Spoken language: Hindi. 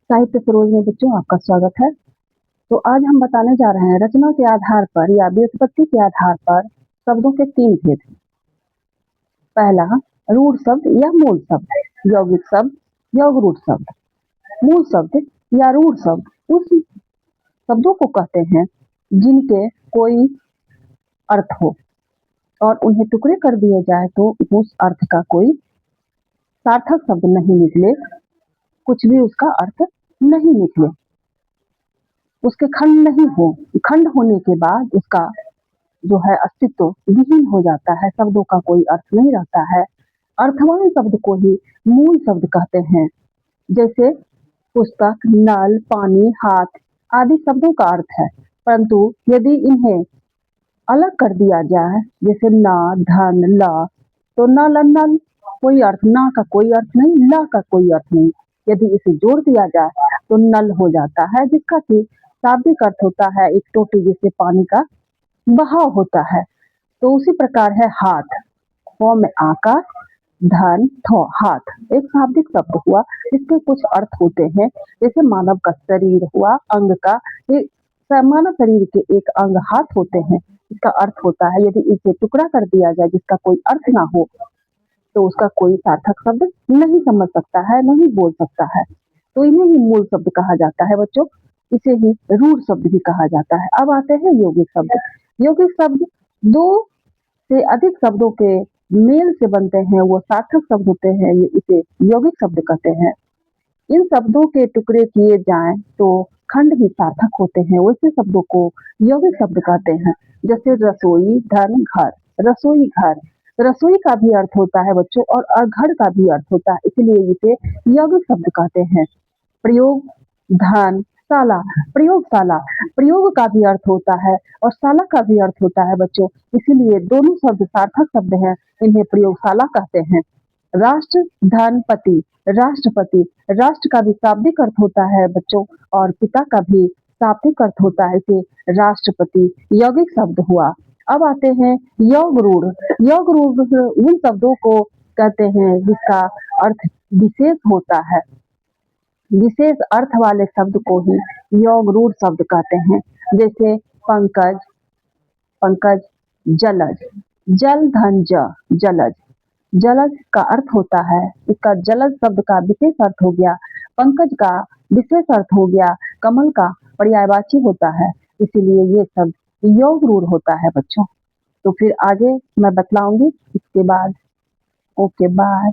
साहित्य सरोज में बच्चों आपका स्वागत है। तो आज हम बताने जा रहे हैं रचना के आधार पर या व्युत्पत्ति के आधार पर शब्दों के 3 भेद। पहला रूढ़ शब्द या मूल शब्द, यौगिक शब्द, यौगरूढ़ शब्द। मूल शब्द या रूढ़ शब्द उस शब्दों को कहते हैं जिनके कोई अर्थ हो और उन्हें टुकड़े कर दिए जाए तो उस अर्थ का कोई सार्थक शब्द नहीं निकले, कुछ भी उसका अर्थ नहीं निकले, उसके खंड नहीं हो, खंड होने के बाद उसका जो है अस्तित्व विहीन हो जाता है, शब्दों का कोई अर्थ नहीं रहता है। अर्थवान शब्द को ही मूल शब्द कहते हैं। जैसे पुस्तक, नल, पानी, हाथ आदि शब्दों का अर्थ है, परंतु यदि इन्हें अलग कर दिया जाए जैसे ना, धन, ला, तो नल नल कोई अर्थ, ना का कोई अर्थ नहीं, ला का कोई अर्थ नहीं। यदि इसे जोड़ दिया जाए तो नल हो जाता है, जिसका कि शाब्दिक अर्थ होता है एक टोटी जैसे पानी का बहाव होता है। तो उसी प्रकार है हाथ, फ में आकार, धन, थ, हाथ एक शाब्दिक शब्द हुआ। इसके कुछ अर्थ होते हैं, जैसे मानव का शरीर हुआ, अंग का, मानव शरीर के एक अंग हाथ होते हैं, इसका अर्थ होता है यदि इसे टुकड़ा कर दिया जाए जिसका कोई अर्थ ना हो तो उसका कोई सार्थक शब्द नहीं समझ सकता है, नहीं बोल सकता है। तो इन्हें ही मूल शब्द कहा जाता है बच्चों, इसे ही रूढ़ शब्द भी कहा जाता है। अब आते हैं यौगिक शब्द। यौगिक शब्द 2 से अधिक शब्दों के मेल से बनते हैं, वो सार्थक शब्द होते हैं, ये इसे यौगिक शब्द कहते हैं। इन शब्दों के टुकड़े किए जाएं तो खंड भी सार्थक होते हैं, वैसे शब्दों को यौगिक शब्द कहते हैं। जैसे रसोई, धन, घर। रसोई घर, रसोई का भी अर्थ होता है बच्चों और घर का भी अर्थ होता है, इसलिए इसे यौगिक शब्द कहते हैं। प्रयोग, धन, शाला, प्रयोगशाला, प्रयोग का भी अर्थ होता है और शाला का भी अर्थ होता है बच्चों, इसीलिए दोनों शब्द सार्थक शब्द हैं, इन्हें प्रयोगशाला कहते हैं। राष्ट्र, धन, पति, राष्ट्रपति, राष्ट्र का भी शाब्दिक अर्थ होता है बच्चों और पिता का भी शाब्दिक अर्थ होता है, इसे राष्ट्रपति यौगिक शब्द हुआ। अब आते हैं यौगरूढ़। यौगरूढ़ उन शब्दों को कहते हैं जिसका अर्थ विशेष होता है, विशेष अर्थ वाले शब्द को ही यौगरूढ़ शब्द कहते हैं। जैसे पंकज, पंकज, जलज, जल, धन, जलज। जलज का अर्थ होता है, इसका जलज शब्द का विशेष अर्थ हो गया, पंकज का विशेष अर्थ हो गया, कमल का पर्यायवाची होता है, इसीलिए ये शब्द यौगरूढ़ होता है बच्चों। तो फिर आगे मैं बतलाऊंगी इसके बाद। Okay, bye.